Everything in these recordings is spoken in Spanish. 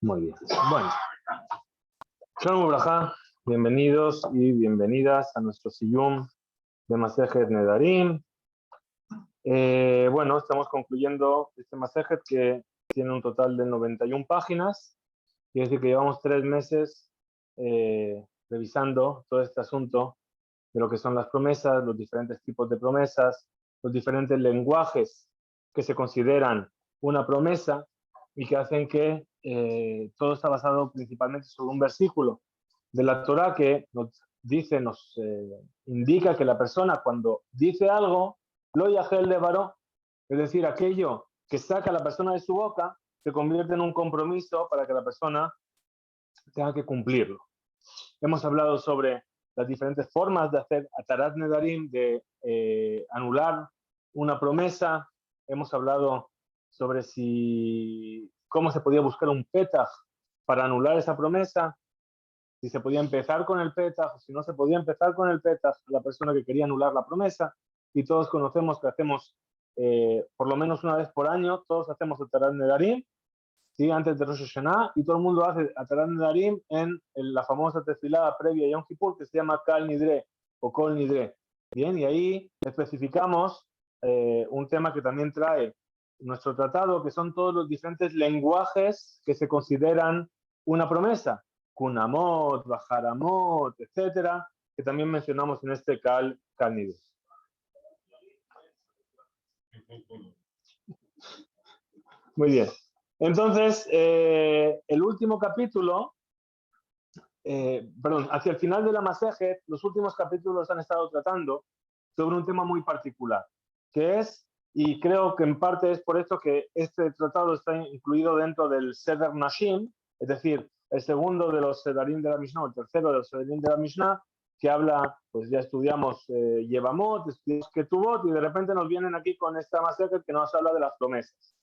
Muy bien. Bueno, Shalom Ubrajá, bienvenidos y bienvenidas a nuestro Siyum de Masejet Nedarim. Bueno, estamos concluyendo este Masejet que tiene un total de 91 páginas. Quiere decir que llevamos 3 meses revisando todo este asunto de lo que son las promesas, los diferentes tipos de promesas, los diferentes lenguajes que se consideran una promesa y que hacen que todo está basado principalmente sobre un versículo de la Torá que nos dice, nos indica que la persona cuando dice algo, lo yajel de varó, es decir, aquello que saca a la persona de su boca, se convierte en un compromiso para que la persona tenga que cumplirlo. Hemos hablado sobre las diferentes formas de hacer atarat nedarim, de anular una promesa. Hemos hablado sobre cómo se podía buscar un petaj para anular esa promesa, si se podía empezar con el petaj, si no se podía empezar con el petaj, la persona que quería anular la promesa. Y todos conocemos que hacemos, por lo menos una vez por año, todos hacemos atarat nedarim, ¿sí? Antes de Rosh Hashanah, y todo el mundo hace Atarat Nedarim en la famosa tefilá previa a Yom Kippur que se llama Kal Nidre o Kol Nidre. Bien, y ahí especificamos un tema que también trae nuestro tratado, que son todos los diferentes lenguajes que se consideran una promesa. Kunamot, Bajaramot, etcétera, que también mencionamos en este Kal Nidre. Muy bien. Entonces, el último capítulo, hacia el final de la Masejet, los últimos capítulos han estado tratando sobre un tema muy particular, que es, y creo que en parte es por esto que este tratado está incluido dentro del Seder Nashim, es decir, el segundo de los Sedarim de la Mishnah, o el tercero de los Sedarim de la Mishnah, que habla, pues ya estudiamos Yevamot, estudiamos Ketubot, y de repente nos vienen aquí con esta Masejet que nos habla de las promesas.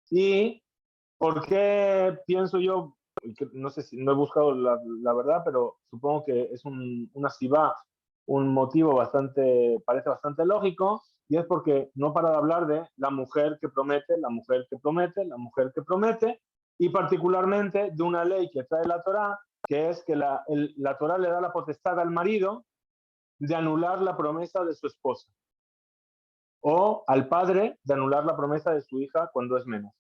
Y ¿por qué pienso yo? No sé si no he buscado la verdad, pero supongo que es una sibá, un motivo parece bastante lógico, y es porque no para de hablar de la mujer que promete, la mujer que promete, la mujer que promete, y particularmente de una ley que trae la Torá, que es que la Torá le da la potestad al marido de anular la promesa de su esposa, o al padre de anular la promesa de su hija cuando es menor.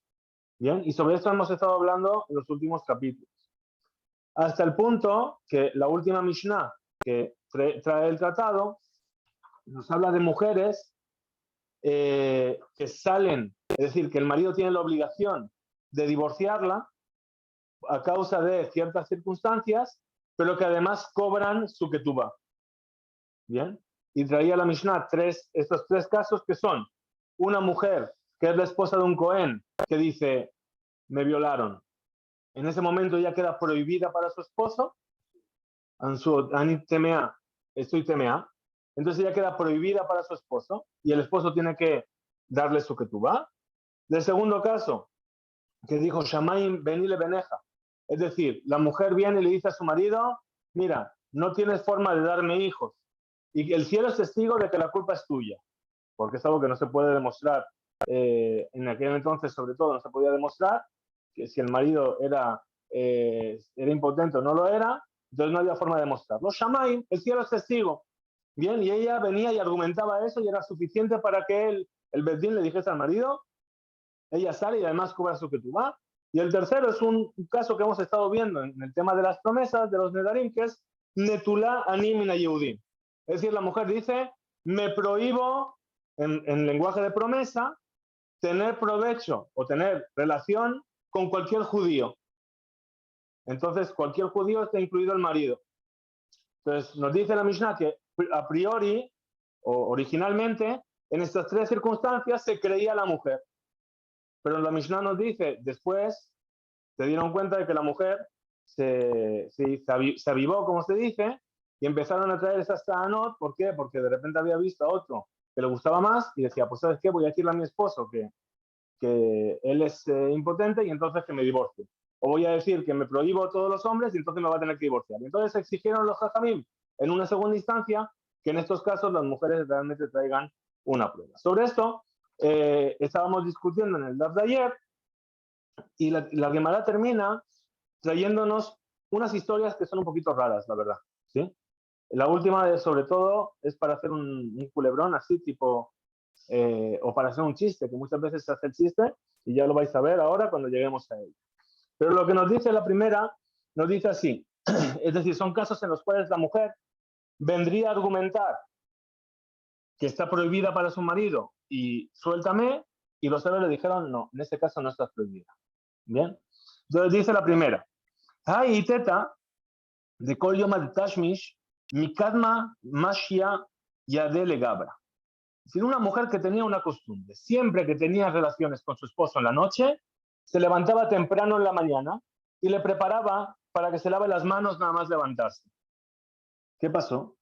Bien, y sobre esto hemos estado hablando en los últimos capítulos. Hasta el punto que la última Mishnah que trae el tratado nos habla de mujeres que salen, es decir, que el marido tiene la obligación de divorciarla a causa de ciertas circunstancias, pero que además cobran su ketubá. Bien, y traía la Mishnah estos 3 casos que son una mujer que es la esposa de un Cohen que dice, me violaron. En ese momento ya queda prohibida para su esposo. Estoy temea. Entonces ya queda prohibida para su esposo y el esposo tiene que darle su ketubá. Del segundo caso, que dijo Shamayim benile beneja, es decir, la mujer viene y le dice a su marido, mira, no tienes forma de darme hijos y el cielo es testigo de que la culpa es tuya, porque es algo que no se puede demostrar. En aquel entonces, sobre todo, no se podía demostrar que si el marido era impotente o no lo era, entonces no había forma de demostrarlo. Shamayim, el cielo es testigo. Bien, y ella venía y argumentaba eso y era suficiente para que el Bedín le dijese al marido, ella sale y además cobra su ketubá. Y el tercero es un caso que hemos estado viendo en el tema de las promesas de los Nedarim, que es Netulá Ani Mina Yehudim. Es decir, la mujer dice, me prohíbo, en lenguaje de promesa, tener provecho o tener relación con cualquier judío. Entonces, cualquier judío está incluido el marido. Entonces, nos dice la Mishnah que a priori, o originalmente, en estas 3 circunstancias se creía la mujer. Pero la Mishnah nos dice, después se dieron cuenta de que la mujer se avivó, como se dice, y empezaron a traer esas ta'anot. ¿Por qué? Porque de repente había visto a otro que le gustaba más y decía, pues ¿sabes qué? Voy a decirle a mi esposo que él es impotente y entonces que me divorcie. O voy a decir que me prohíbo a todos los hombres y entonces me va a tener que divorciar. Y entonces exigieron los jajamim en una segunda instancia que en estos casos las mujeres realmente traigan una prueba. Sobre esto estábamos discutiendo en el DAF de ayer y la Gemara termina trayéndonos unas historias que son un poquito raras, la verdad, ¿sí? La última, sobre todo, es para hacer un culebrón así, tipo, o para hacer un chiste, que muchas veces se hace el chiste, y ya lo vais a ver ahora cuando lleguemos a él. Pero lo que nos dice la primera, nos dice así, es decir, son casos en los cuales la mujer vendría a argumentar que está prohibida para su marido y suéltame, y los sabios le dijeron, no, en este caso no estás prohibida. Bien, entonces dice la primera, Hay teta de Kol Yom al Tashmish, Mikadma Mashia Yadele Gabra. Es decir, una mujer que tenía una costumbre, siempre que tenía relaciones con su esposo en la noche, se levantaba temprano en la mañana y le preparaba para que se lave las manos nada más levantarse. ¿Qué pasó?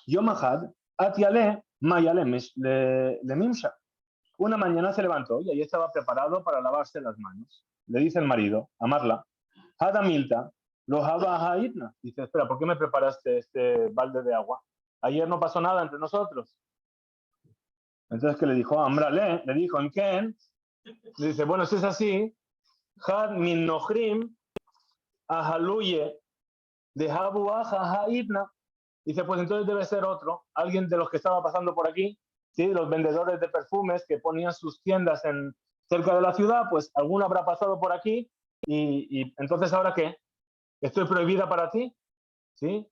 Yom Ahad, Atiale, Mayale le Mimsha. Una mañana se levantó y ahí estaba preparado para lavarse las manos. Le dice el marido, Amarla, Hada Milta, lo Haba Haidna. Dice, espera, ¿por qué me preparaste este balde de agua? Ayer no pasó nada entre nosotros. Entonces, ¿qué le dijo? Amrale, le dijo, ¿en quién? Le dice, bueno, si es así, Had min nohrim ahaluye de Habu Haidna. Dice, pues entonces debe ser otro, alguien de los que estaba pasando por aquí, ¿sí? Los vendedores de perfumes que ponían sus tiendas cerca de la ciudad, pues alguno habrá pasado por aquí y entonces ¿ahora qué? ¿Estoy prohibida para ti? ¿Sí?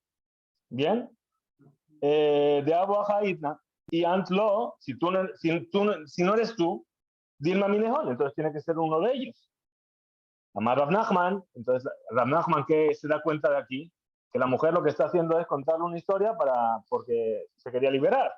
¿Bien? De Abu Haidna y Antlo, si no eres tú, Dilma Minejón, entonces tiene que ser uno de ellos. Amar Rav Nachman, entonces Rav Nachman, ¿qué se da cuenta de aquí? Que la mujer lo que está haciendo es contarle una historia porque se quería liberar.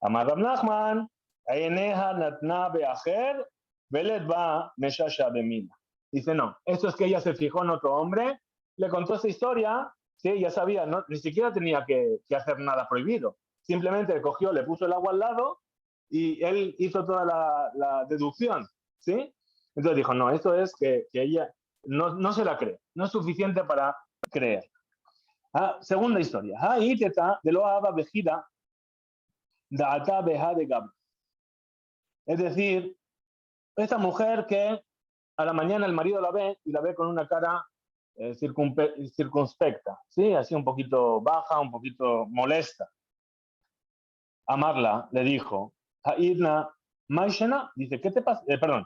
Amar Rav Nachman, Ayeneja Natna Beajer, Velet va Meshasha Bemila. Dice, no, esto es que ella se fijó en otro hombre, le contó esa historia, sí, ya sabía, no, ni siquiera tenía que hacer nada prohibido. Simplemente le cogió, le puso el agua al lado y él hizo toda la deducción, ¿sí? Entonces dijo, no, esto es que ella no se la cree, no es suficiente para creer. Segunda historia. De lo vejida de Gab. Es decir, esta mujer que a la mañana el marido la ve y la ve con una cara circunspecta, ¿sí? Así un poquito baja, un poquito molesta. Amarla le dijo, Haidna Maishena, dice, ¿qué te pasa? Perdón,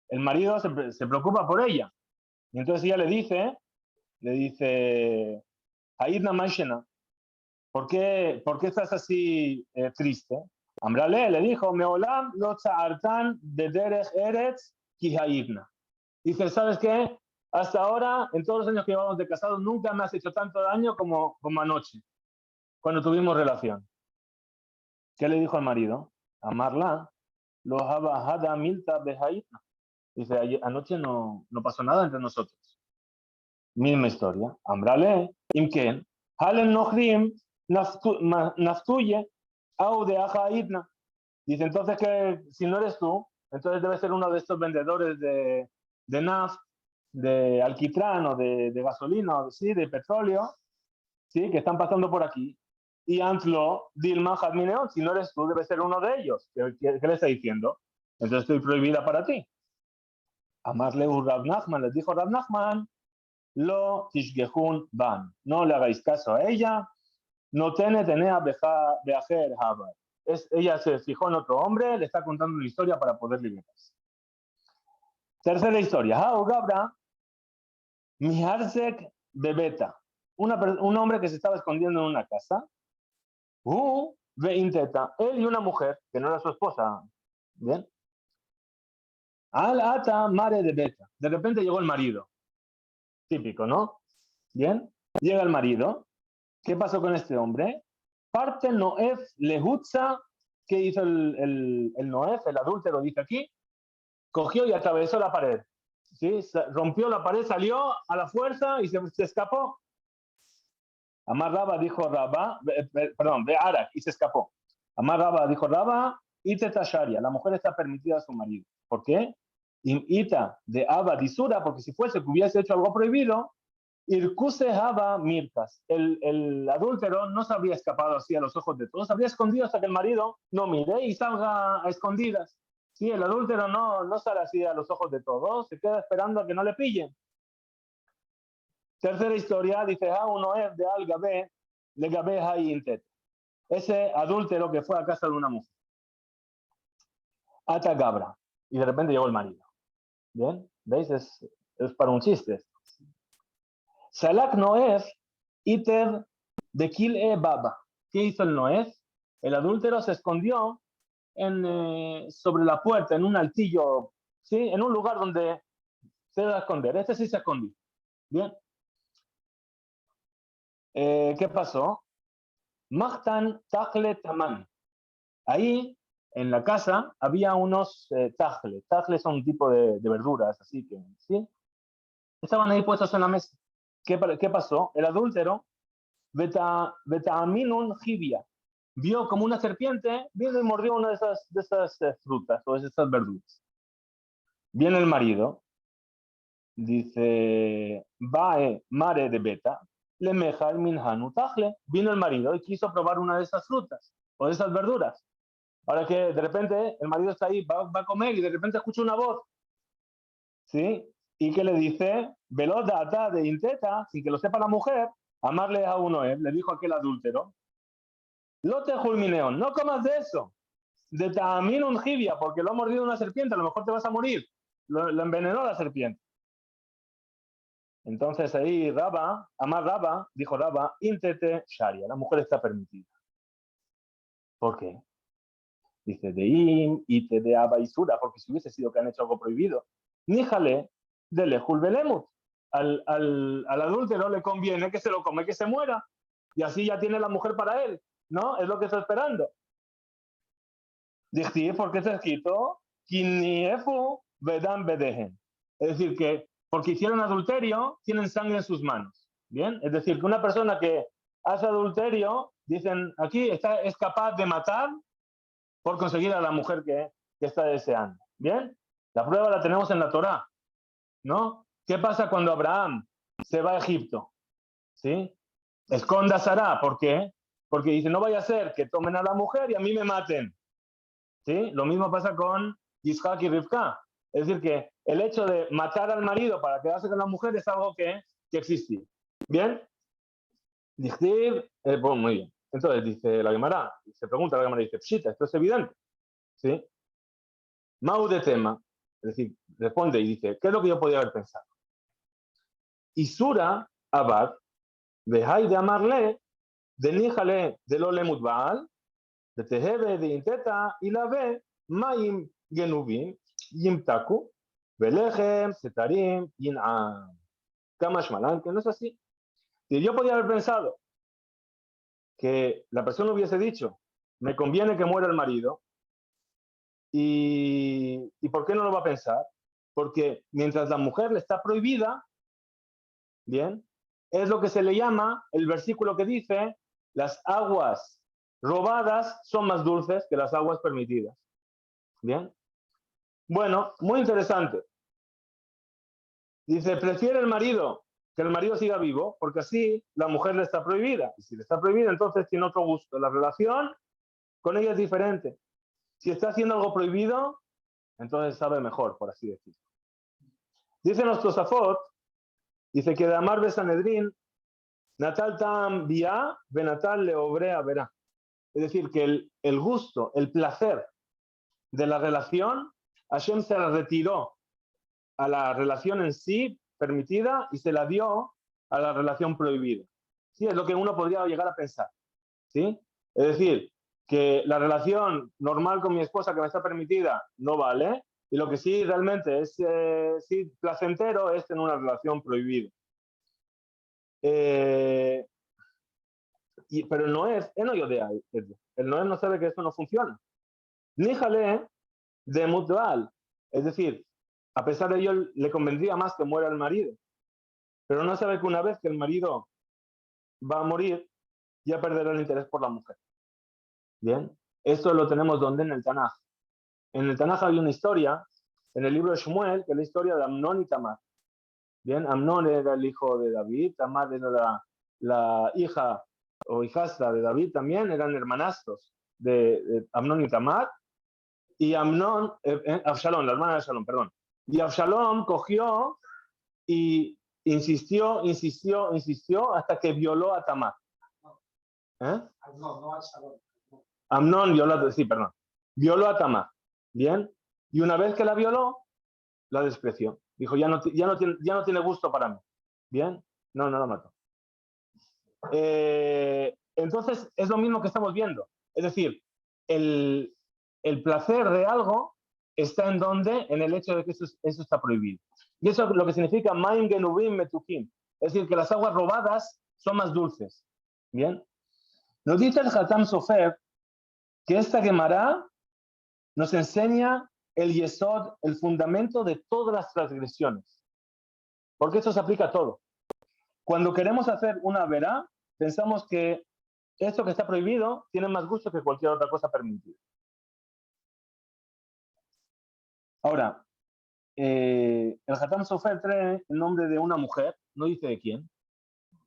el marido se preocupa por ella. Y entonces ella le dice, Haidna Maishena, ¿por qué estás así triste? Amrale le dijo, Meolam lo tza'artan de derech eretz ki haidna. Dice, ¿sabes qué? Hasta ahora, en todos los años que llevamos de casados, nunca me has hecho tanto daño como anoche, cuando tuvimos relación. ¿Qué le dijo al marido? Amarla, lo hada milta behaidna. Dice, anoche no pasó nada entre nosotros. Misma historia. Amrale, imken, halen nohrim, naftuye, au de ahaidna. Dice, entonces que si no eres tú, entonces debe ser uno de estos vendedores de naf, de alquitrán o de gasolina, ¿sí? De petróleo, ¿sí? Que están pasando por aquí. Y Antlo, Dilma, Jadmineón, si no eres tú, debe ser uno de ellos. ¿Qué le está diciendo? Entonces estoy prohibida para ti. Amarle Rav Nachman, les dijo Rav Nachman, lo tishgehun ban. No le hagáis caso a ella. No tiene beajer habar. Ella se fijó en otro hombre, le está contando una historia para poder liberarse. Tercera historia. Gabra, Miharsek Bebeta. Un hombre que se estaba escondiendo en una casa. Veinteta. Él y una mujer, que no era su esposa. Bien. Al ata mare de beta. De repente llegó el marido. Típico, ¿no? Bien. Llega el marido. ¿Qué pasó con este hombre? Parte Noef Lehutza, que hizo el Noef, el adúltero, dice aquí, cogió y atravesó la pared. ¿Sí? Rompió la pared, salió a la fuerza y se escapó. Amar Raba dijo Raba, perdón, de Arak, y se escapó. Amar Raba dijo Raba, y Tetasharia, la mujer está permitida a su marido. ¿Por qué? Ita de Abba Disura, porque si fuese que hubiese hecho algo prohibido, Irkuse Haba Mirkas, el adúltero no se habría escapado así a los ojos de todos, se habría escondido hasta que el marido no mire y salga a escondidas. Sí, el adúltero no sale así a los ojos de todos, se queda esperando a que no le pillen. Tercera historia, dice, uno es de al Gabé, le Gabé Hayintet. Ese adúltero que fue a casa de una mujer. Ata Gabra. Y de repente llegó el marido. ¿Bien? ¿Veis? Es para un chiste. Salak Noef, iter de Kil Baba. ¿Qué hizo el Noef? El adúltero se escondió sobre la puerta, en un altillo, ¿sí? En un lugar donde se debe esconder. Este sí se escondió. Bien. ¿Qué pasó? Mahtan Tajle Taman. Ahí, en la casa, había unos tajles. Tajles son un tipo de verduras, así que, ¿sí? Estaban ahí puestos en la mesa. ¿Qué pasó? El adúltero, Betaaminun Jibia, vio como una serpiente, vino y mordió una de esas frutas o de esas verduras. Viene el marido, dice, Bae Mare de Beta, le meja el minhanu tajle. Vino el marido y quiso probar una de esas frutas o de esas verduras. Ahora que de repente el marido está ahí, va a comer y de repente escucha una voz, ¿sí? Y que le dice, velota ata de inteta, sin que lo sepa la mujer, amarle a uno, le dijo aquel adúltero, lote julmineón, no comas de eso, de tamín un jibia, porque lo ha mordido una serpiente, a lo mejor te vas a morir, lo envenenó la serpiente. Entonces ahí Raba, dijo Raba, intete sharia, la mujer está permitida. ¿Por qué? Dice, de im y te de abaisura, porque si hubiese sido que han hecho algo prohibido, níjale de lejul belemut. Al adúltero le conviene que se lo come, que se muera, y así ya tiene la mujer para él, ¿no? Es lo que está esperando. Dice, porque está escrito, kiniefu vedam bedehen. Es decir, que porque hicieron adulterio, tienen sangre en sus manos. ¿Bien? Es decir, que una persona que hace adulterio, dicen aquí, es capaz de matar por conseguir a la mujer que está deseando. ¿Bien? La prueba la tenemos en la Torá, ¿no? ¿Qué pasa cuando Abraham se va a Egipto? ¿Sí? Esconda a Sará, ¿por qué? Porque dice, no vaya a ser que tomen a la mujer y a mí me maten. ¿Sí? Lo mismo pasa con Isaac y Rivka. Es decir, que el hecho de matar al marido para quedarse con la mujer es algo que existía. ¿Bien? Dice, bueno, muy bien. Entonces dice la Gemara, se pregunta la Gemara, dice, pshita, esto es evidente. ¿Sí? Mau de tema, es decir, responde y dice, ¿qué es lo que yo podía haber pensado? Isura abad, de hay de amarle, de níjale de lo lemut baal, de tejebe de inteta y la ve, maim genubim, yimtaku, velechem, setarim, yin'am. Kamash malan, que no es así. Y yo podía haber pensado que la persona hubiese dicho, me conviene que muera el marido, ¿y por qué no lo va a pensar? Porque mientras la mujer le está prohibida, bien, es lo que se le llama el versículo que dice, las aguas robadas son más dulces que las aguas permitidas. Bien. Bueno, muy interesante. Dice, prefiere el marido que el marido siga vivo, porque así la mujer le está prohibida. Y si le está prohibida, entonces tiene otro gusto. La relación con ella es diferente. Si está haciendo algo prohibido, entonces sabe mejor, por así decirlo. Dice nuestro Safot, dice que de Amar Besanedrín, Natal tam via, Benatal le obrea verá. Es decir, que el gusto, el placer de la relación, Hashem se la retiró a la relación en sí permitida y se la dio a la relación prohibida. Sí, es lo que uno podría llegar a pensar. ¿Sí? Es decir, que la relación normal con mi esposa que me está permitida no vale, y lo que sí realmente es sí, placentero es tener una relación prohibida. Pero el Noé no idea. El Noé no sabe que eso no funciona. Níjale de mutual. Es decir, a pesar de ello, le convendría más que muera el marido. Pero no sabe que una vez que el marido va a morir, ya perderá el interés por la mujer. Bien, esto lo tenemos donde en el Tanaj. En el Tanaj hay una historia, en el libro de Shmuel, que es la historia de Amnón y Tamar. Bien, Amnón era el hijo de David, Tamar era la hija o hijastra de David también, eran hermanastros de Amnón y Tamar. Y Amnón, Absalón, la hermana de Absalón, perdón. Y Absalón cogió y insistió hasta que violó a Tamar. Amnón violó a Tamar. Bien. Y una vez que la violó, la despreció. Dijo, ya no tiene gusto para mí. Bien. No la mató. Entonces, es lo mismo que estamos viendo. Es decir, el placer de algo está en donde, en el hecho de que eso está prohibido. Y eso es lo que significa Maim Genuvim Metukim. Es decir, que las aguas robadas son más dulces. Bien. Nos dice el Hatam Sofer que esta Gemara nos enseña el yesod, el fundamento de todas las transgresiones. Porque esto se aplica a todo. Cuando queremos hacer una verá, pensamos que esto que está prohibido tiene más gusto que cualquier otra cosa permitida. Ahora, el Hatam Sofer trae el nombre de una mujer, no dice de quién,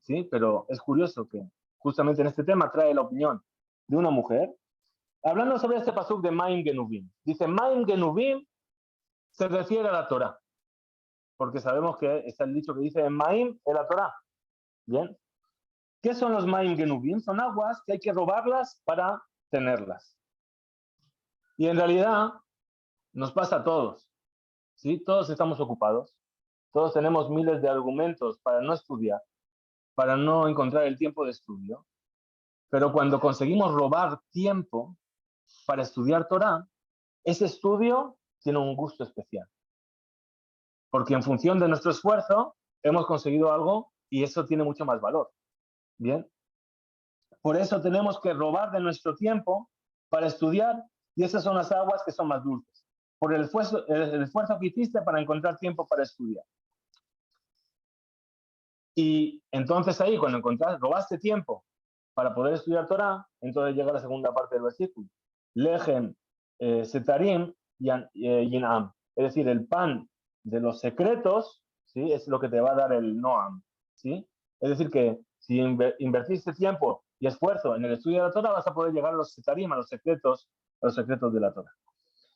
¿sí? Pero es curioso que justamente en este tema trae la opinión de una mujer, hablando sobre este pasuk de Maim Genuvim. Dice, Maim Genuvim se refiere a la Torah, porque sabemos que está el dicho que dice Maim es la Torah. Bien. ¿Qué son los Maim Genuvim? Son aguas que hay que robarlas para tenerlas. Y en realidad nos pasa a todos, ¿sí? Todos estamos ocupados, todos tenemos miles de argumentos para no estudiar, para no encontrar el tiempo de estudio, pero cuando conseguimos robar tiempo para estudiar Torah, ese estudio tiene un gusto especial, porque en función de nuestro esfuerzo hemos conseguido algo y eso tiene mucho más valor. Bien. Por eso tenemos que robar de nuestro tiempo para estudiar y esas son las aguas que son más dulces. Por el esfuerzo que hiciste para encontrar tiempo para estudiar. Y entonces ahí, cuando robaste tiempo para poder estudiar Torah, entonces llega la segunda parte del versículo. Lechem, setarim, yinam. Es decir, el pan de los secretos, ¿sí? Es lo que te va a dar el noam, ¿sí? Es decir, que si invertiste tiempo y esfuerzo en el estudio de la Torah, vas a poder llegar a los setarim, a los secretos de la Torah.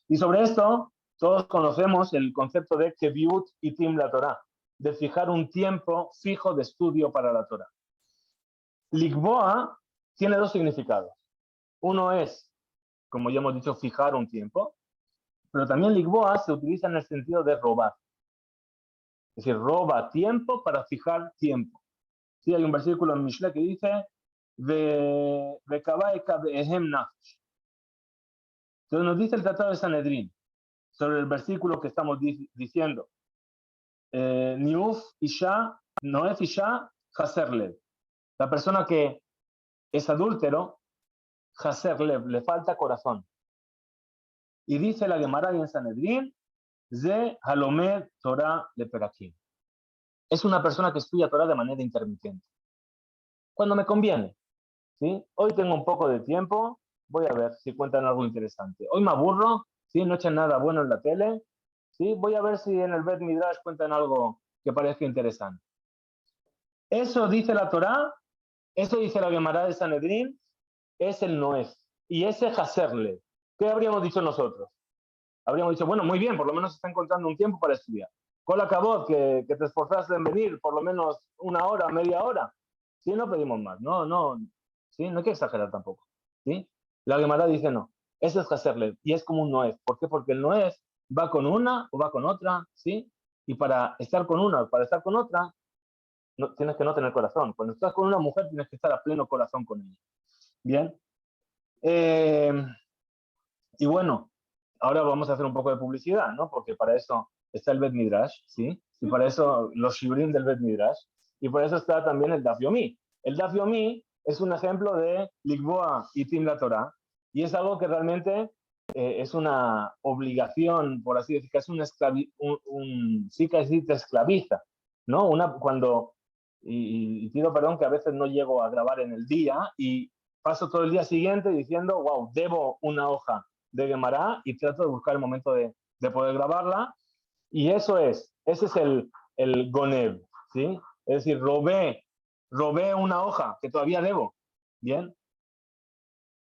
Y sobre esto, todos conocemos el concepto de keviut y tim la Torah, de fijar un tiempo fijo de estudio para la Torah. Likboa tiene dos significados. Uno es, como ya hemos dicho, fijar un tiempo, pero también likboa se utiliza en el sentido de robar. Es decir, roba tiempo para fijar tiempo. Sí, hay un versículo en Mishle que dice entonces nos dice el Tratado de Sanedrín sobre el versículo que estamos diciendo. Niuf Isha, Noef Isha, Haserlev. La persona que es adúltero, Haserlev, le falta corazón. Y dice la Gemara en Sanedrín, Ze Halomed Torah le Perakim. Es una persona que estudia Torah de manera intermitente. Cuando me conviene. ¿Sí? Hoy tengo un poco de tiempo, voy a ver si cuentan algo interesante. Hoy me aburro, ¿sí? No echan nada bueno en la tele, ¿sí? Voy a ver si en el Bet Midrash cuentan algo que parezca interesante. Eso dice la Torá, eso dice la Gemara de Sanedrín, es el Noef. Y ese Haserle. ¿Qué habríamos dicho nosotros? Habríamos dicho, bueno, muy bien, por lo menos está encontrando un tiempo para estudiar. Con acabó que te esforzaste en venir por lo menos una hora, media hora. Sí, no pedimos más. No, ¿sí? No hay que exagerar tampoco. ¿Sí? La Gemara dice no. Ese es Haserle. Y es como un Noef. ¿Por qué? Porque el Noef va con una o va con otra. ¿Sí? Y para estar con una o para estar con otra, no, tienes que no tener corazón. Cuando estás con una mujer, tienes que estar a pleno corazón con ella. Bien. Y bueno, ahora vamos a hacer un poco de publicidad, ¿no? Porque para eso está el Bet Midrash, ¿sí? Y para eso los shiurim del Bet Midrash. Y por eso está también el Daf Yomi. El Daf Yomi es un ejemplo de Likboa y Tim la Torah. Y es algo que realmente es una obligación, por así decir, que es sí que sí te esclaviza, ¿no? Y pido perdón que a veces no llego a grabar en el día y paso todo el día siguiente diciendo, wow, debo una hoja de Gemara y trato de buscar el momento de poder grabarla. Y ese es el Gonev, ¿sí? Es decir, robé una hoja que todavía debo, ¿bien?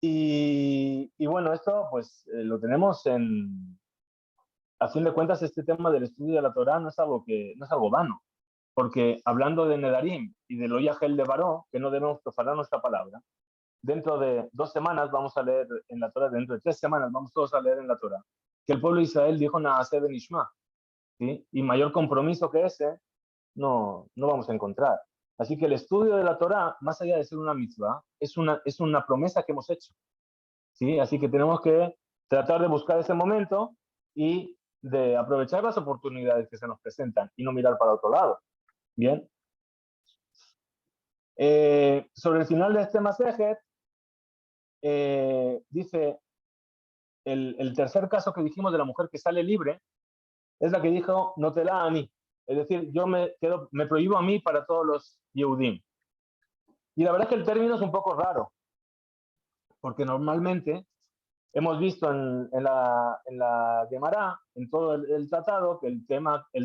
Y bueno, esto pues lo tenemos a fin de cuentas, este tema del estudio de la Torah no es algo vano. porque hablando de Nedarim y de lo Yahel de Baró, que no debemos profanar nuestra palabra, dentro de 2 semanas vamos a leer en la Torah, dentro de 3 semanas vamos todos a leer en la Torah, que el pueblo de Israel dijo Naaseh ben Ishma, ¿sí? Y mayor compromiso que ese no vamos a encontrar. Así que el estudio de la Torah, más allá de ser una mitzvah, es una promesa que hemos hecho, ¿sí? Así que tenemos que tratar de buscar ese momento y de aprovechar las oportunidades que se nos presentan y no mirar para otro lado. Bien. Sobre el final de este Masejet, dice el tercer caso que dijimos de la mujer que sale libre, es la que dijo, no te la a mí. Es decir, yo me prohíbo a mí para todos los Yehudim. Y la verdad es que el término es un poco raro, porque normalmente hemos visto en la Gemara, en todo el tratado, que el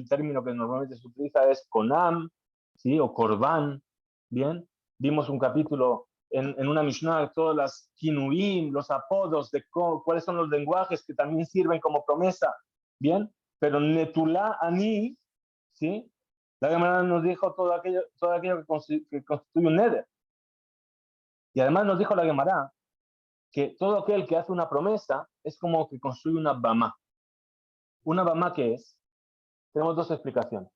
término que normalmente se utiliza es konam, ¿sí? O korban, ¿bien? Vimos un capítulo en una Mishnah, todas las kinuim, los apodos, de cuáles son los lenguajes que también sirven como promesa, ¿bien? Pero netulá ani, ¿sí? La Gemara nos dijo todo aquello que constituye un neder. Y además nos dijo la Gemara que todo aquel que hace una promesa es como que construye una bama. ¿Una bama qué es? Tenemos 2 explicaciones.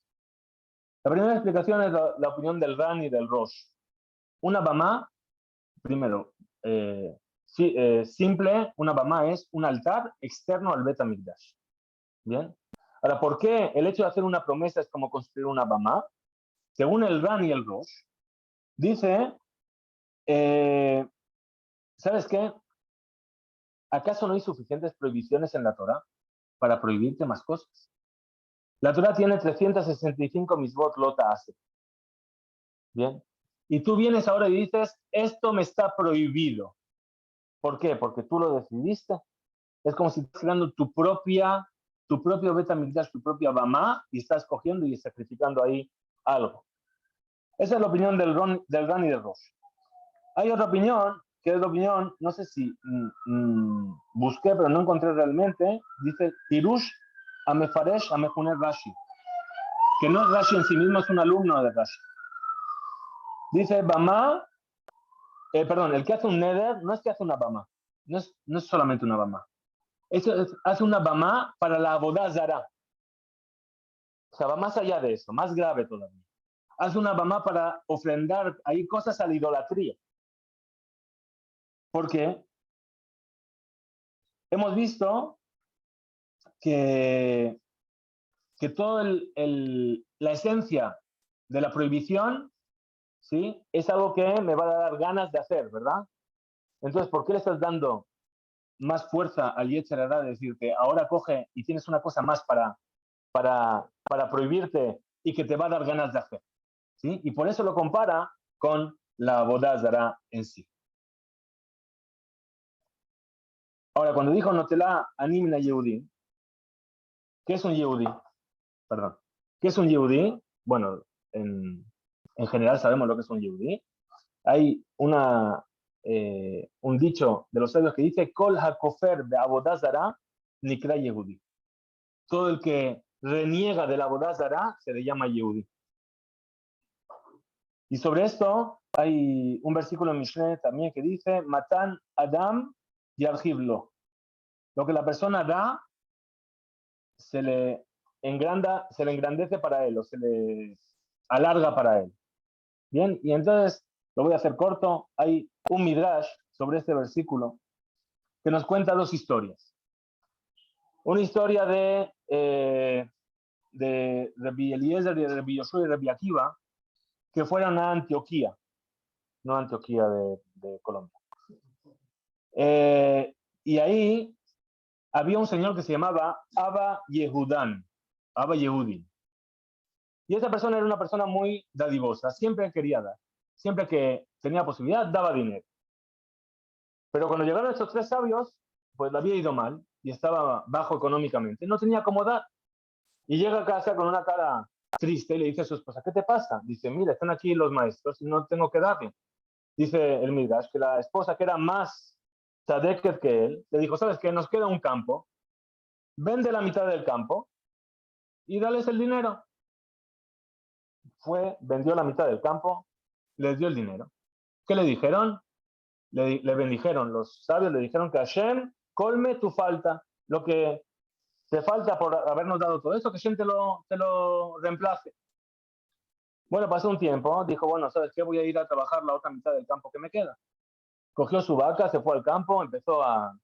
La primera explicación es la opinión del Ran y del Rosh. Una bama, primero, simple, una bama es un altar externo al Bet HaMikdash. ¿Bien? Ahora, ¿por qué el hecho de hacer una promesa es como construir una bama? Según el Ran y el Rosh, dice, ¿sabes qué? ¿Acaso no hay suficientes prohibiciones en la Torah para prohibirte más cosas? La Torah tiene 365 misbot lota hace. Bien. Y tú vienes ahora y dices, esto me está prohibido. ¿Por qué? Porque tú lo decidiste. Es como si estás creando tu propio Bet HaMikdash, tu propia Bamá, y estás cogiendo y sacrificando ahí algo. Esa es la opinión del Ran y del Rosh. Hay otra opinión, que es la opinión, no sé si busqué, pero no encontré realmente, dice Pirush Amefaresh Amehuner Rashi, que no es Rashi en sí mismo, es un alumno de Rashi. Dice Bama, el que hace un neder no es que hace una Bama, no es solamente una Bama. Hace una Bama para la Abodá Zara. O sea, va más allá de eso, más grave todavía. Hace una Bama para ofrendar ahí cosas a la idolatría. Porque hemos visto que toda la esencia de la prohibición, ¿sí? Es algo que me va a dar ganas de hacer, ¿verdad? Entonces, ¿por qué le estás dando más fuerza al Yetzer Hara de decirte, ahora coge y tienes una cosa más para prohibirte y que te va a dar ganas de hacer? ¿Sí? Y por eso lo compara con la Avodah Zará en sí. Ahora, cuando dijo Notela Animna Yehudi, ¿qué es un Yehudi? Perdón. ¿Qué es un Yehudi? Bueno, en general sabemos lo que es un Yehudi. Hay un dicho de los sabios que dice Kol hakofer de Avodah Zará nikra Yehudi. Todo el que reniega de la Avodah Zará se le llama Yehudi. Y sobre esto hay un versículo en Mishneh también que dice Matan Adam Yarhiblo. Lo que la persona da se le engrandece para él o se le alarga para él. Bien, y entonces lo voy a hacer corto. Hay un midrash sobre este versículo que nos cuenta 2 historias. Una historia de Rabbi Eliezer, de Rabbi Yoshua y de Rabbi Akiva, que fueron a Antioquía, no Antioquía de Colombia. Y ahí había un señor que se llamaba Abba Yehudán, Abba Yehudin. Y esa persona era una persona muy dadivosa, siempre quería dar, siempre que tenía posibilidad daba dinero. Pero cuando llegaron estos 3 sabios, pues le había ido mal y estaba bajo económicamente, no tenía cómo dar. Y llega a casa con una cara triste y le dice a su esposa, ¿qué te pasa? Dice, mira, están aquí los maestros y no tengo que darle. Dice el Midrash que la esposa, que era más tzadeket que él, le dijo, ¿sabes qué? Nos queda un campo, vende la mitad del campo y dales el dinero. fue, vendió la mitad del campo, les dio el dinero. ¿Qué le dijeron? Le bendijeron, los sabios le dijeron que Hashem colme tu falta, lo que te falta por habernos dado todo esto, que Hashem te lo reemplace. Bueno, pasó un tiempo, dijo, bueno, ¿sabes qué? Voy a ir a trabajar la otra mitad del campo que me queda. Cogió su vaca, se fue al campo, empezó a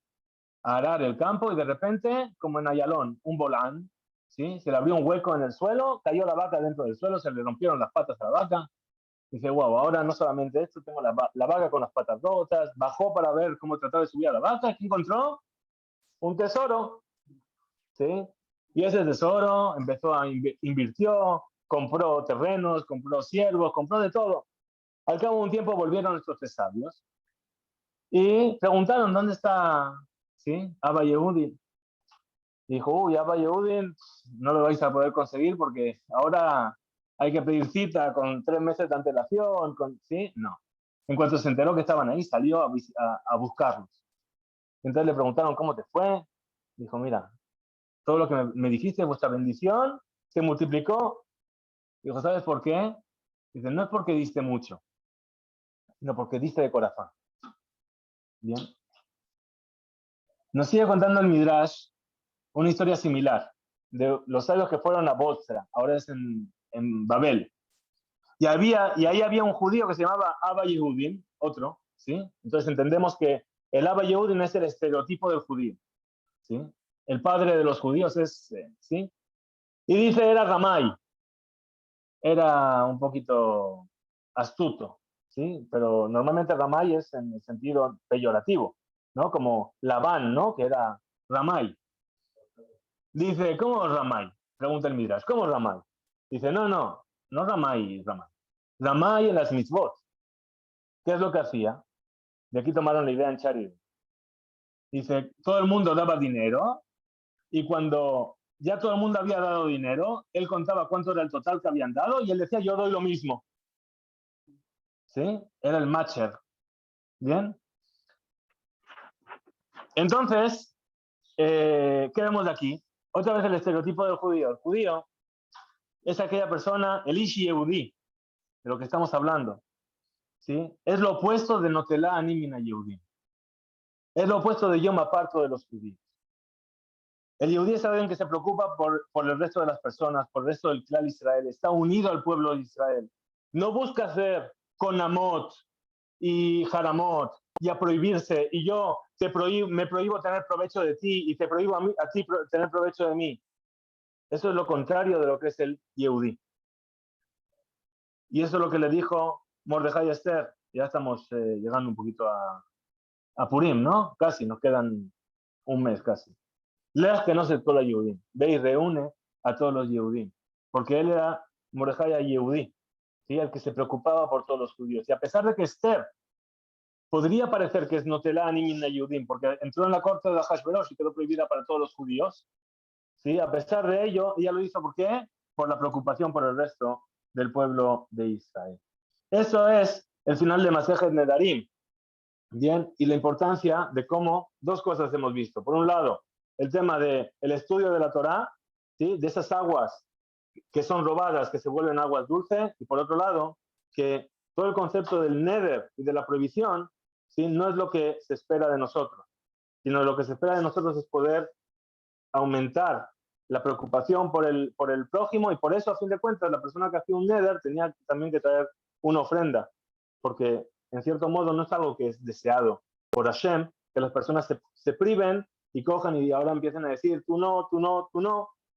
arar el campo y de repente, como en Ayalón, un volán, ¿sí? Se le abrió un hueco en el suelo, cayó la vaca dentro del suelo, se le rompieron las patas a la vaca. Dice, wow, ahora no solamente esto, tengo la vaca con las patas rotas. Bajó para ver cómo tratar de subir a la vaca. ¿Qué encontró? Un tesoro, ¿sí? Y ese tesoro empezó a invirtió, compró terrenos, compró siervos, compró de todo. Al cabo de un tiempo volvieron estos tres sabios y preguntaron, ¿dónde está, ¿sí? Abba Yehudi? Dijo, uy, Abba Yehudi no lo vais a poder conseguir porque ahora hay que pedir cita con 3 meses de antelación, ¿sí? No. En cuanto se enteró que estaban ahí, salió a buscarlos. Entonces le preguntaron, ¿cómo te fue? Dijo, mira, todo lo que me dijiste, vuestra bendición, se multiplicó. Dijo, ¿sabes por qué? Dice, no es porque diste mucho, sino porque diste de corazón. Bien. Nos sigue contando el Midrash una historia similar de los sabios que fueron a Bosra, ahora es en Babel. Y ahí había un judío que se llamaba Abba Yehudim, otro, ¿sí? Entonces entendemos que el Abba Yehudim es el estereotipo del judío, ¿sí? El padre de los judíos es, ¿sí? Y dice, era Ramay, era un poquito astuto, ¿sí? Pero normalmente Ramay es en el sentido peyorativo, ¿no? Como Labán, ¿no? Que era Ramay. Dice, ¿cómo Ramay? Pregunta el Midrash, ¿cómo Ramay? Dice, no Ramay. Ramay en las mitzvot. ¿Qué es lo que hacía? De aquí tomaron la idea en Charid. Dice, todo el mundo daba dinero y cuando ya todo el mundo había dado dinero, él contaba cuánto era el total que habían dado y él decía, yo doy lo mismo. ¿Sí? Era el matcher. ¿Bien? Entonces, ¿qué vemos de aquí? Otra vez el estereotipo del judío. El judío es aquella persona, el Ishi Yehudi, de lo que estamos hablando. ¿Sí? Es lo opuesto de Notelá Animina Yehudi. Es lo opuesto de Yom Aparto de los judíos. El Yehudi es alguien que se preocupa por el resto de las personas, por el resto del clan Israel. Está unido al pueblo de Israel. No busca ser Konamot y Haramot y a prohibirse. Y yo me prohíbo tener provecho de ti y te prohíbo a ti tener provecho de mí. Eso es lo contrario de lo que es el Yehudi. Y eso es lo que le dijo Mordejai a Esther. Ya estamos llegando un poquito a Purim, ¿no? Casi, nos quedan un mes casi. Lej que no se toda Yehudim. Ve y reúne a todos los Yehudim. Porque él era Mordejai Yehudi, ¿sí? El que se preocupaba por todos los judíos. Y a pesar de que Esther podría parecer que es Notelá ni Minna Yehudim, porque entró en la corte de Hashverosh y quedó prohibida para todos los judíos, ¿sí? A pesar de ello, ella lo hizo ¿por qué? Por la preocupación por el resto del pueblo de Israel. Eso es el final de Masejet Nedarim. Bien, y la importancia de cómo dos cosas hemos visto. Por un lado, el tema del estudio de la Torá, ¿sí? De esas aguas que son robadas, que se vuelven aguas dulces, y por otro lado, que todo el concepto del neder y de la prohibición, ¿sí? No es lo que se espera de nosotros, sino lo que se espera de nosotros es poder aumentar la preocupación por el prójimo, y por eso, a fin de cuentas, la persona que hacía un neder tenía también que traer una ofrenda, porque en cierto modo no es algo que es deseado por Hashem, que las personas se priven y cojan y ahora empiecen a decir tú no,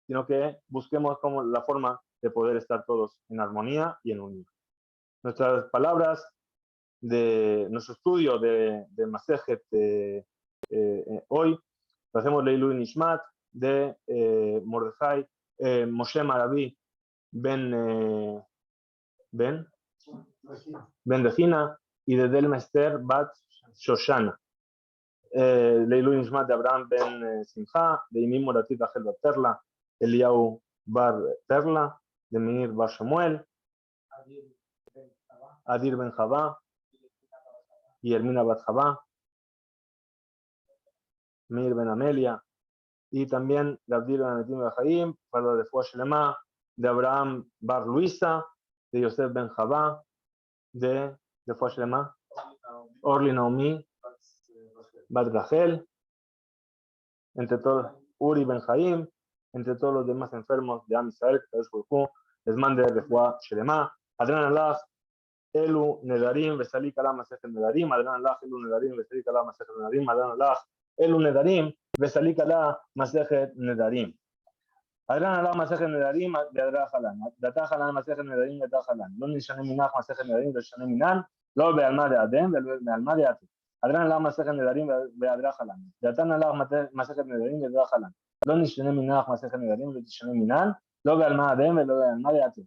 sino que busquemos como la forma de poder estar todos en armonía y en unión. Nuestras palabras de nuestro estudio de Masejet hoy lo hacemos Leilu Nishmat de Mordejai Moshe Maraví Ben Regina y de Delma Esther Bat Shoshana. Leilu Nishmat de Abraham Ben Simcha, de Imim Moratit Achel Bat Perla, Eliyahu Bar Perla, de Meir Bar Shemuel, Adir Ben Javá y Hermina Bat Javá, Meir Ben Amelia, y también de Abdil Ben Anetim Bajaim, para la de Fuash Lema, de Abraham Bar Luisa, de Yosef Ben Javá, de Fuashlema, Orly Naomi, Bat Rachel, entre todos, Uri Ben Jaim, entre todos los demás enfermos de Am Israel, que les mande Refuá Shelema, Adran Allah, Elu Nedarim, Vesalik Allah Masech Nedarim, Adran Allah, Elu Nedarim, Vesalik Allah Masech Nedarim, Adran Allah, Elu Nedarim, Vesalik Allah Masech Nedarim. Adran Allah Masech Nedarim, Adran Halan, Datah Halan Masech Nedarim, Datah Halan, לא נשנה מנח מסכת נדרים ושנה מנן, לא בעלמא דאדם ובעלמא דעתי. אדרן Allah מסכת נדרים והדרה חלן. דתן Allah מסכת נדרים והדרה חלן. לא נשנה מנח מסכת נדרים ותשנה מנן, לא בעלמא דאדם ולא בעלמא דעתי.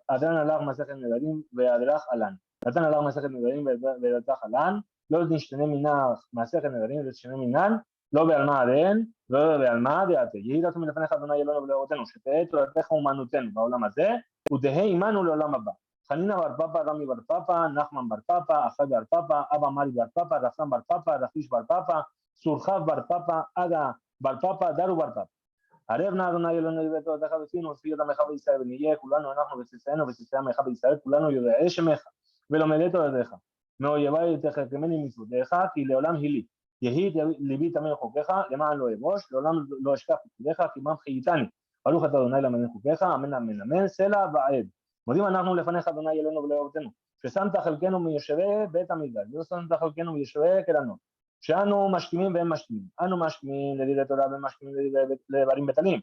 אדרן Allah מסכת נדרים והדרה חלן. דתן Allah מסכת נדרים והדרה חלן. לא נשנה מנח מסכת נדרים ותשנה מנן, לא בעלמא דאדם ולא בעלמא דעתי. יהי רצון מלפניך אדוני אלוהינו ולאבותינו, שתהא תורתך אומנותנו בעולם הזה, ותהא עמנו לעולם הבא. חנינה בר פאפא, רמי בר פאפא, נחמן בר פאפא, אחי בר פאפא, אבא מרי בר פאפא, רפתן בר פאפא, רפיש בר פאפא, סורחב בר פאפא, עדה בר פאפא, דרו בר פאפא. ערב נא אדוני אלוהינו לבתותיך ופינו ושפיות עמך בישראל, ונהיה כולנו אנחנו וצאצאינו וצאצאי עמך בישראל, כולנו יודעי שמך ולומדי תורתך. מאויבי תחכמני מצוותיך, כי לעולם היא לי. יהי ליבי תמר חוקיך, למען לא אבוש, לעולם לא אשכח פקודיך, כי עמם חייתני. ברוך אתה אדוני למען חוקיך, אמן אמן אמן, סלע ועד. מודים אנחנו לפניך אדוני אלוהינו ולאבותינו, ששמת חלקנו מיושבי בית המקדש, ולא שמת חלקנו מיושבי כלנות, שאנו משכימים והם משכימים, אנו משכימים לדברי תורה והם משכימים לדברים בטלים,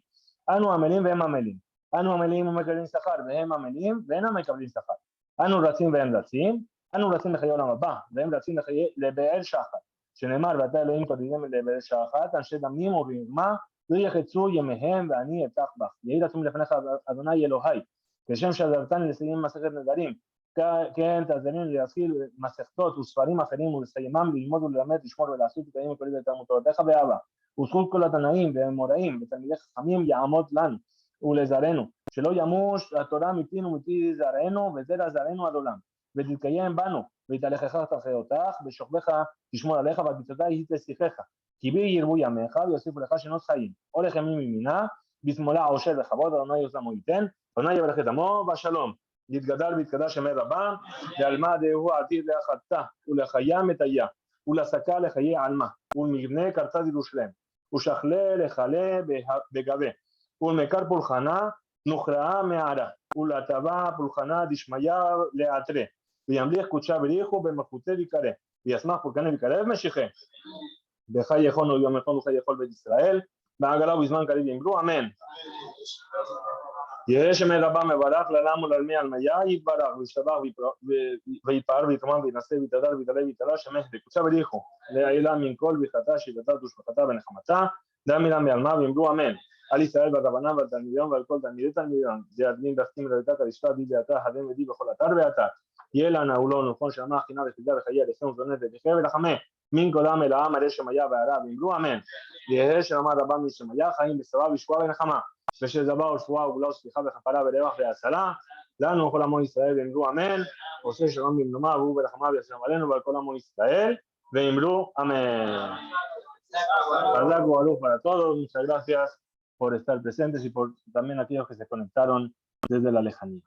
אנו עמלים והם עמלים, אנו עמלים ומקבלים שכר והם עמלים ואינם מקבלים שכר, אנו רצים והם רצים, אנו רצים לחיי עולם הבא והם רצים לבאר שחת, שנאמר ואתה אלוהים קודמים לבאר שחת, אנשי דמים ובמרמה לא יחצו ימיהם ואני אפתח בך. יהי רצון לפניך אדוני אלוהי, כשם שעזרתני לסיים מסכת נדרים, כן תעזרני להתחיל מסכתות וספרים אחרים ולסיימם, ללמוד וללמד, לשמור ולעשות תקיים וקולי ותלמוד תורתך באהבה. וזכות כל התנאים והאמוראים ותלמידי חכמים יעמוד לנו ולזרענו, שלא ימוש התורה מפינו ומפי זרענו וזרע זרענו עד עולם, ותתקיים בנו ויתהלכך תחייותך, בשוכבך תשמור עליך ועל היא תשיחך, כי בי ירבו ימיך ויוסיפו לך שנות חיים, אורך ימים ימינה, בשמאלה עושר וכבוד, אדוני יוזם וייתן, אדוני יברך את עמו בשלום, יתגדל ויתקדש שמי רבה, לעלמא דהוא עתיד להחתה ולחיה מטיה, ולסקה לחיי עלמא, ולמבנה קרצה ירושלם, ושכלה לכלה בגבה, ולמקר פולחנה נוכרעה מערה, ולטבע פולחנה דשמיא לעטרה, וימליך קודשה בריחו במלכותי ויקרא, וישמח פולחנה ויקרא ומשיחה. בחי יכולנו יום יכול וחי יכול בית ישראל, בעגלה ובזמן קריב יאמרו אמן. יראה שמי רבה מברך לעולם ולעלמי עלמיה, יתברך וישתבח ויתפאר ויתרומם ויתנשא ויתהדר ויתעלה ויתעלה, שמח בקודשה בריחו, לעילה מן כל ברכתה שבתה ושבחתה ונחמתה, דם מילה מעלמה ויאמרו אמן. על ישראל ועל רבנם ועל תלמידיון ועל כל תלמידי תלמידיון, זה הדין דחתים ולדתה כלשכה די באתה הדין ודי בכל אתר ואתר. יהיה לנו ולא נכון שעמה חינה וחדה וחייה לחם וזונת וחיה ולחמה מן קולם אל העם הרי שמיה והערה ואמרו אמן. יהא שרמה רבה משמיה חיים בשרה ושבועה ונחמה, ושזבה ושבועה וגבולה וסליחה וכפרה ורווח והצלה לנו וכל עמו ישראל ואמרו אמן. עושה שלום במלומה והוא ולחמה וישלום עלינו ועל כל עמו ישראל ואמרו אמן. Padre Guadalupe para todos, muchas gracias por estar presentes y por también aquellos que se conectaron desde la lejanía.